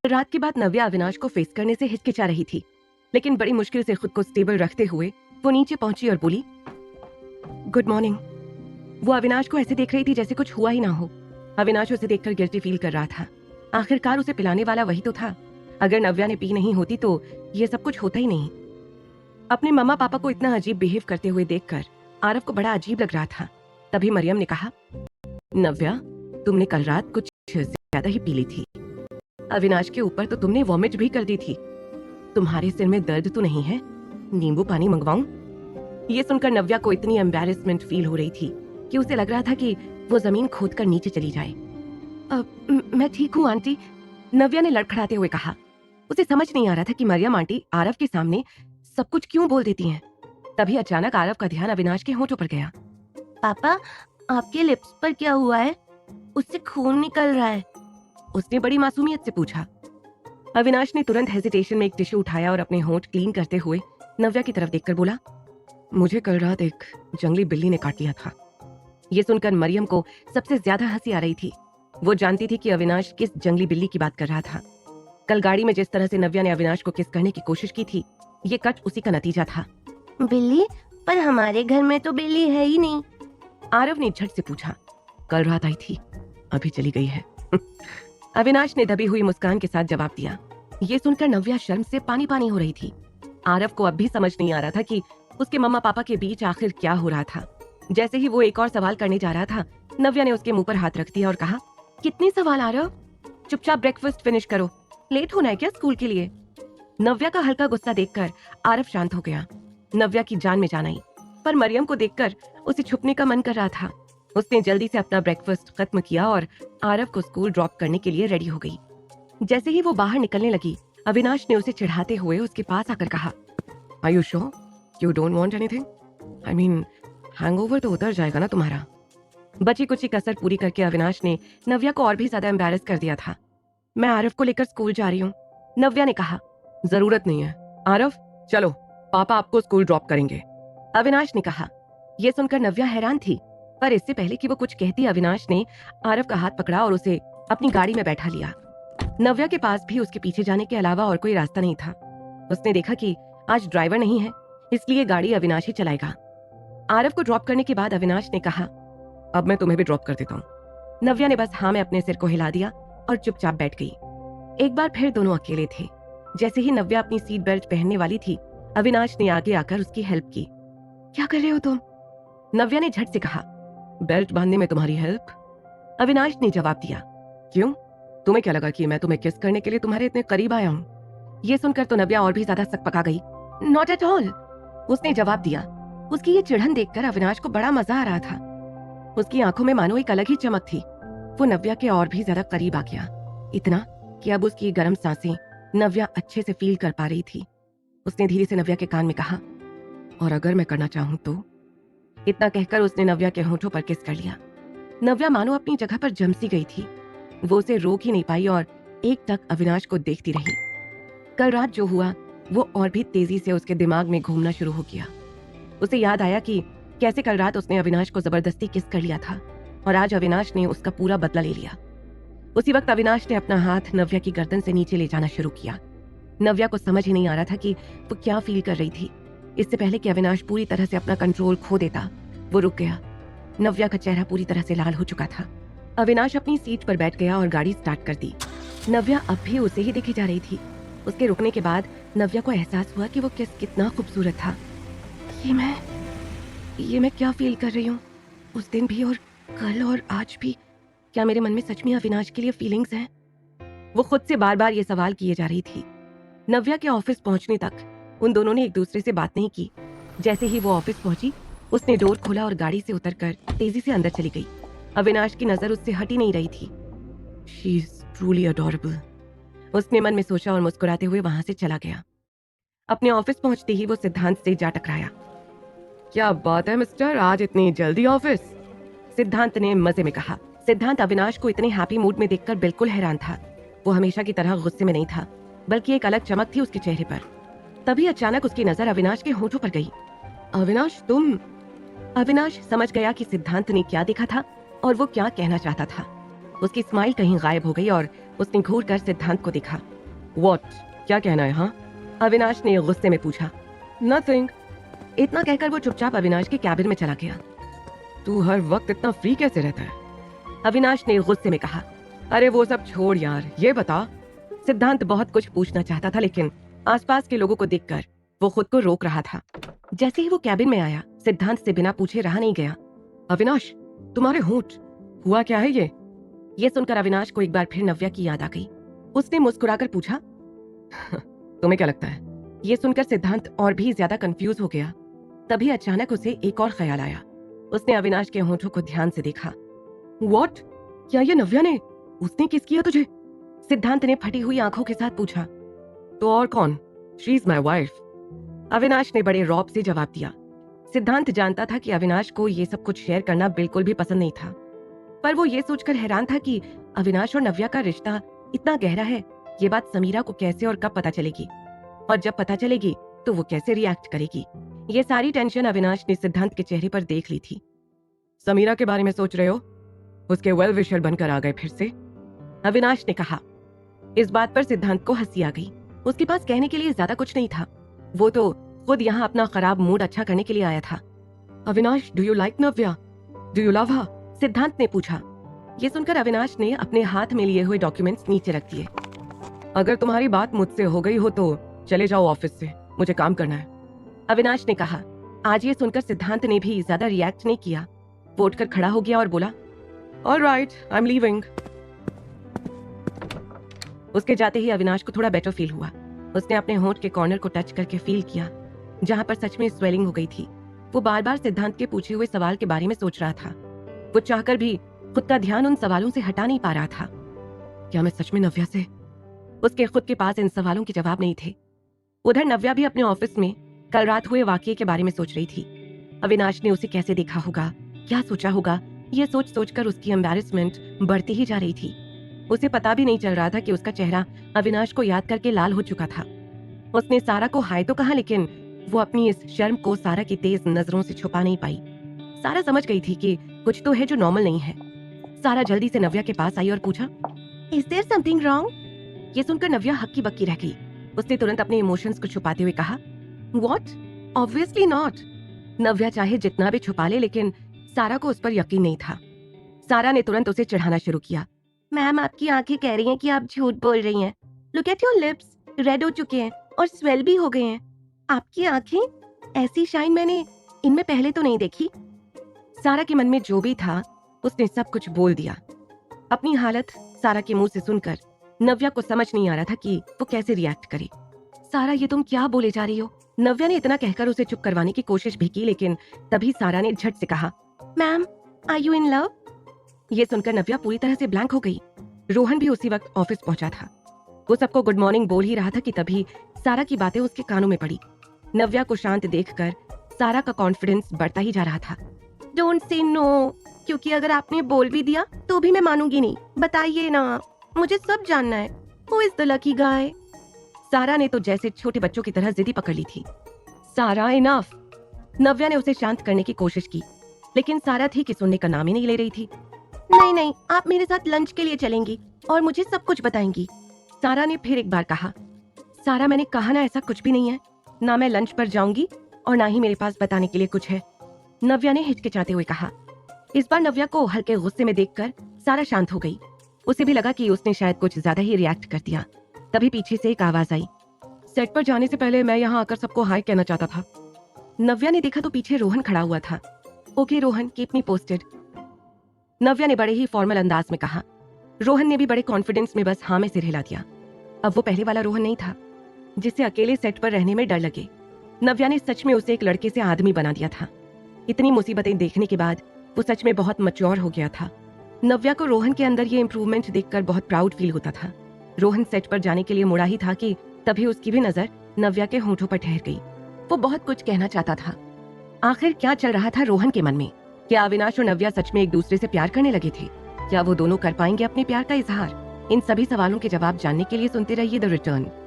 रात के बाद नव्या अविनाश को फेस करने से हिचकिचा रही थी, लेकिन बड़ी मुश्किल से खुद को स्टेबल रखते हुए वो नीचे पहुंची और बोली, गुड मॉर्निंग। वो अविनाश को ऐसे देख रही थी जैसे कुछ हुआ ही ना हो। अविनाश उसे देखकर गिल्टी फील कर रहा था। आखिरकार उसे पिलाने वाला वही तो था। अगर नव्या ने पी नहीं होती तो ये सब कुछ होता ही नहीं। अपने मम्मा पापा को इतना अजीब बिहेव करते हुए देखकर आरव को बड़ा अजीब लग रहा था। तभी मरियम ने कहा, नव्या, तुमने कल रात कुछ ज्यादा ही पी ली थी। अविनाश के ऊपर तो तुमने वॉमिट भी कर दी थी। तुम्हारे सिर में दर्द तो नहीं है? नींबू पानी मंगवाऊं? ये सुनकर नव्या को इतनी एम्बैरेसमेंट फील हो रही थी कि उसे लग रहा था कि वो जमीन खोदकर नीचे चली जाए। मैं ठीक हूँ आंटी, नव्या ने लड़खड़ाते हुए कहा। उसे समझ नहीं आ रहा था कि मरियम आंटी आरव के सामने सब कुछ क्यों बोल देती हैं। तभी अचानक आरव का ध्यान अविनाश के होठों पर गया। पापा, आपके लिप्स पर क्या हुआ है? उससे खून निकल रहा है। उसने बड़ी मासूमियत से पूछा। अविनाश ने तुरंत हेजिटेशन में एक टिश्यू उठाया और अपने होंठ क्लीन करते हुए नव्या की तरफ देखकर बोला, मुझे कल रात एक जंगली बिल्ली ने काट लिया था। ये सुनकर मरियम को सबसे ज्यादा हंसी आ रही थी। वो जानती थी कि अविनाश किस जंगली बिल्ली की बात कर रहा था। कल गाड़ी में जिस तरह से नव्या ने अविनाश को किस करने की कोशिश की थी, ये कट उसी का नतीजा था। बिल्ली? पर हमारे घर में तो बिल्ली है ही नहीं। आरव ने झट से पूछा। कल रात आई थी, अभी चली गई है। अविनाश ने दबी हुई मुस्कान के साथ जवाब दिया। ये सुनकर नव्या शर्म से पानी पानी हो रही थी। आरव को अब भी समझ नहीं आ रहा था कि उसके मम्मा पापा के बीच आखिर क्या हो रहा था। जैसे ही वो एक और सवाल करने जा रहा था, नव्या ने उसके मुंह पर हाथ रख दिया और कहा, कितने सवाल आरव? चुपचाप ब्रेकफास्ट फिनिश करो, लेट होना है क्या स्कूल के लिए? नव्या का हल्का गुस्सा देखकर आरव शांत हो गया। नव्या की जान में जान आई, पर मरियम को देखकर उसे छुपने का मन कर रहा था। उसने जल्दी से अपना ब्रेकफास्ट खत्म किया और आरव को स्कूल ड्रॉप करने के लिए रेडी हो गई। जैसे ही वो बाहर निकलने लगी, अविनाश ने उसे चिढ़ाते हुए उसके पास आकर कहा, are you sure you don't want anything? I mean, hangover तो उतर जाएगा ना तुम्हारा। बची कुची कसर पूरी करके अविनाश ने नव्या को और भी ज्यादा एम्बैरेस कर दिया था। मैं आरव को लेकर स्कूल जा रही हूँ, नव्या ने कहा। जरूरत नहीं है आरव, चलो पापा आपको स्कूल ड्रॉप करेंगे, अविनाश ने कहा। यह सुनकर नव्या हैरान थी, पर इससे पहले कि वो कुछ कहती, अविनाश ने आरव का हाथ पकड़ा और उसे अपनी गाड़ी में बैठा लिया। नव्या के पास भी उसके पीछे जाने के अलावा और कोई रास्ता नहीं था। उसने देखा कि आज ड्राइवर नहीं है, इसलिए गाड़ी अविनाश ही चलाएगा। आरव को ड्रॉप करने के बाद अविनाश ने कहा, अब मैं तुम्हें भी ड्रॉप कर देता हूँ। नव्या ने बस हाँ में अपने सिर को हिला दिया और चुपचाप बैठ गई। एक बार फिर दोनों अकेले थे। जैसे ही नव्या अपनी सीट बेल्ट पहनने वाली थी, अविनाश ने आगे आकर उसकी हेल्प की। क्या कर रहे हो तुम? नव्या ने झट से कहा। बेल्ट बांधने में तुम्हारी हेल्प? अविनाश ने जवाब दिया। क्यों, तुम्हें क्या लगा कि मैं तुम्हें किस करने के लिए तुम्हारे इतने करीब आया हूँ? ये सुनकर तो नव्या और भी ज्यादा सकपका गई। नॉट एट ऑल, उसने जवाब दिया। उसकी ये चिढ़न देखकर अविनाश को बड़ा मजा आ रहा था। उसकी आंखों में मानो एक अलग ही चमक थी। वो नव्या के और भी ज्यादा करीब आ गया, इतना कि अब उसकी गर्म सांसें नव्या अच्छे से फील कर पा रही थी। उसने धीरे से नव्या के कान में कहा, और अगर मैं करना चाहूं तो? इतना कहकर उसने नव्या के होठों पर किस कर लिया। नव्या मानो अपनी जगह पर जम सी गई थी। वो उसे रोक ही नहीं पाई और एक टक अविनाश को देखती रही। कल रात जो हुआ वो और भी तेजी से उसके दिमाग में घूमना शुरू हो गया। उसे याद आया कि कैसे कल रात उसने अविनाश को जबरदस्ती किस कर लिया था और आज अविनाश ने उसका पूरा बदला ले लिया। उसी वक्त अविनाश ने अपना हाथ नव्या की गर्दन से नीचे ले जाना शुरू किया। नव्या को समझ ही नहीं आ रहा था कि वो क्या फील कर रही थी। इससे पहले कि अविनाश पूरी तरह से अपना कंट्रोल खो देता, वो रुक गया। नव्या का चेहरा पूरी तरह से लाल हो चुका था। अविनाश अपनी सीट पर बैठ गया और गाड़ी स्टार्ट कर दी। नव्या अब भी उसे ही देखी जा रही थी। उसके रुकने के बाद नव्या को एहसास हुआ कि वो कितना खूबसूरत था। ये मैं क्या फील कर रही हूँ? उस दिन भी और कल और आज भी, क्या मेरे मन में सच में अविनाश के लिए फीलिंग्स हैं? वो खुद से बार बार ये सवाल किए जा रही थी। नव्या के ऑफिस पहुंचने तक उन दोनों ने एक दूसरे से बात नहीं की। जैसे ही वो ऑफिस पहुंची, उसने डोर खोला और गाड़ी से उतरकर तेजी से अंदर चली गई। अविनाश की नजर उससे हटी नहीं रही थी। शी इज ट्रूली अडोरेबल, उसने मन में सोचा और मुस्कुराते हुए वहां से चला गया। अपने ऑफिस पहुंचते ही वो सिद्धांत से जा टकराया। क्या बात है मिस्टर, आज इतनी जल्दी ऑफिस? सिद्धांत ने मजे में कहा। सिद्धांत अविनाश को इतने हैप्पी मूड में देखकर बिल्कुल हैरान था। वो हमेशा की तरह गुस्से में नहीं था, बल्कि एक अलग चमक थी उसके चेहरे पर। तभी अचानक उसकी नजर अविनाश के होठों पर गई। अविनाश, तुम? अविनाश समझ गया कि सिद्धांत ने क्या देखा था और वो क्या कहना चाहता था। उसकी स्माइल कहीं गायब हो गई और उसने घूर कर सिद्धांत को देखा। व्हाट, क्या कहना है? हाँ, अविनाश ने गुस्से में पूछा। नथिंग। इतना कहकर वो चुपचाप अविनाश के कैबिन में चला गया। तू हर वक्त इतना फ्री कैसे रहता है? अविनाश ने गुस्से में कहा। अरे वो सब छोड़ यार, ये बता। सिद्धांत बहुत कुछ पूछना चाहता था, लेकिन आसपास के लोगों को देखकर वो खुद को रोक रहा था। जैसे ही वो कैबिन में आया, सिद्धांत से बिना पूछे रहा नहीं गया। अविनाश, तुम्हारे होंठ, हुआ क्या है ये? ये सुनकर अविनाश को एक बार फिर नव्या की याद आ गई। उसने मुस्कुराकर पूछा, तुम्हें क्या लगता है? ये सुनकर सिद्धांत और भी ज्यादा कंफ्यूज हो गया। तभी अचानक उसे एक और ख्याल आया। उसने अविनाश के होंठों को ध्यान से देखा। व्हाट, क्या ये नव्या ने? उसने किस किया तुझे? सिद्धांत ने फटी हुई आंखों के साथ पूछा। तो और कौन? She is my wife. Avinash ने बड़े रौब से जवाब दिया। सिद्धांत जानता था कि अविनाश को ये सब कुछ शेयर करना बिल्कुल भी पसंद नहीं था, पर वो ये सोचकर हैरान था कि अविनाश और नव्या का रिश्ता इतना गहरा है। ये बात समीरा को कैसे और कब पता चलेगी, और जब पता चलेगी तो वो कैसे रिएक्ट करेगी? ये सारी टेंशन अविनाश ने सिद्धांत के चेहरे पर देख ली थी। समीरा के बारे में सोच रहे हो? उसके वेल विशर बनकर आ गए फिर से? अविनाश ने कहा। इस बात पर सिद्धांत को हंसी आ गई। उसके पास कहने के लिए ज्यादा कुछ नहीं था। वो तो खुद यहाँ अपना खराब मूड अच्छा करने के लिए आया था। Avinash, do you like Navya? Do you love हर? सिद्धांत ने पूछा। ये सुनकर अविनाश ने अपने हाथ में लिए हुए डॉक्यूमेंट्स नीचे रख दिए। अगर तुम्हारी बात मुझसे हो गई हो तो चले जाओ ऑफिस से, मुझे काम करना है, अविनाश ने कहा। आज ये सुनकर सिद्धांत ने भी ज्यादा रिएक्ट नहीं किया। वो उठकर खड़ा हो गया और बोला, ऑलराइट, आई एम लीविंग। उसके जाते ही अविनाश को थोड़ा बेटर फील हुआ। उसने अपने होंठ के कॉर्नर को टच करके फील किया, जहां पर सच में स्वेलिंग हो गई थी। वो बार बार सिद्धांत के पूछे हुए सवाल के बारे में सोच रहा था। वो चाहकर भी खुद का ध्यान उन सवालों से हटा नहीं पा रहा था। क्या मैं सच में नव्या से? उसके खुद के पास इन सवालों के जवाब नहीं थे। उधर नव्या भी अपने ऑफिस में कल रात हुए वाकये के बारे में सोच रही थी। अविनाश ने उसे कैसे देखा होगा, क्या सोचा होगा, ये सोच सोचकर उसकी एम्बैरेसमेंट बढ़ती ही जा रही थी। उसे पता भी नहीं चल रहा था कि उसका चेहरा अविनाश को याद करके लाल हो चुका था। उसने सारा को हाय तो कहा, लेकिन वो अपनी इस शर्म को सारा की तेज नजरों से छुपा नहीं पाई। सारा समझ गई थी कि कुछ तो है जो नॉर्मल नहीं है। सारा जल्दी से नव्या के पास आई और पूछा, इज देयर समथिंग रॉन्ग? ये सुनकर नव्या हक्की बक्की रह गई। उसने तुरंत अपने इमोशंस को छुपाते हुए कहा, व्हाट, ऑब्वियसली नॉट। नव्या चाहे जितना भी छुपा ले, लेकिन सारा को उस पर यकीन नहीं था। सारा ने तुरंत उसे चिढ़ाना शुरू किया। मैम, आपकी आंखें कह रही हैं कि आप झूठ बोल रही हैं। Look at your lips, red हो चुके हैं और स्वेल भी हो गए हैं। आपकी आंखें, ऐसी शाइन मैंने इनमें पहले तो नहीं देखी। सारा के मन में जो भी था उसने सब कुछ बोल दिया। अपनी हालत सारा के मुंह से सुनकर नव्या को समझ नहीं आ रहा था कि वो कैसे रिएक्ट करे। सारा, ये तुम क्या बोले जा रही हो? नव्या ने इतना कहकर उसे चुप करवाने की कोशिश भी की, लेकिन तभी सारा ने झट से कहा, ma'am, are you in love? ये सुनकर नव्या पूरी तरह से ब्लैंक हो गई। रोहन भी उसी वक्त ऑफिस पहुंचा था। वो सबको गुड मॉर्निंग बोल ही रहा था कि तभी सारा की बातें उसके कानों में पड़ी। नव्या को शांत देखकर सारा का कॉन्फिडेंस बढ़ता ही जा रहा था। डोंट से नो, क्योंकि अगर आपने बोल भी दिया तो भी मैं मानूंगी नहीं। बताइए ना, मुझे सब जानना है। Who is the lucky guy? सारा ने तो जैसे छोटे बच्चों की तरह जिद्दी पकड़ ली थी। सारा, इनफ। नव्या ने उसे शांत करने की कोशिश की, लेकिन सारा थी कि सुनने का नाम ही नहीं ले रही थी। नहीं नहीं, आप मेरे साथ लंच के लिए चलेंगी और मुझे सब कुछ बताएंगी, सारा ने फिर एक बार कहा। सारा, मैंने कहा ना, ऐसा कुछ भी नहीं है। ना मैं लंच पर जाऊंगी और ना ही मेरे पास बताने के लिए कुछ है, नव्या ने हिचकिचाते हुए कहा। इस बार नव्या को हल्के गुस्से में देखकर सारा शांत हो गई। उसे भी लगा कि उसने शायद कुछ ज्यादा ही रिएक्ट कर दिया। तभी पीछे से एक आवाज आई, सेट पर जाने से पहले मैं यहाँ आकर सबको हाय कहना चाहता था। नव्या ने देखा तो पीछे रोहन खड़ा हुआ था। Okay Rohan, keep me posted, Navya ने बड़े ही फॉर्मल अंदाज में कहा। रोहन ने भी बड़े कॉन्फिडेंस में बस हाँ में सिर हिला दिया। अब वो पहले वाला रोहन नहीं था जिससे अकेले सेट पर रहने में डर लगे। नव्या ने सच में उसे एक लड़के से आदमी बना दिया था। इतनी मुसीबतें देखने के बाद वो सच में बहुत मैच्योर हो गया था। नव्या को रोहन के अंदर ये इम्प्रूवमेंट देखकर बहुत प्राउड फील होता था। रोहन सेट पर जाने के लिए मुड़ा ही था कि तभी उसकी भी नजर नव्या के होंठों पर ठहर गई। वो बहुत कुछ कहना चाहता था। आखिर क्या चल रहा था रोहन के मन में? क्या अविनाश और नव्या सच में एक दूसरे से प्यार करने लगे थे? क्या वो दोनों कर पाएंगे अपने प्यार का इजहार? इन सभी सवालों के जवाब जानने के लिए सुनते रहिए द रिटर्न।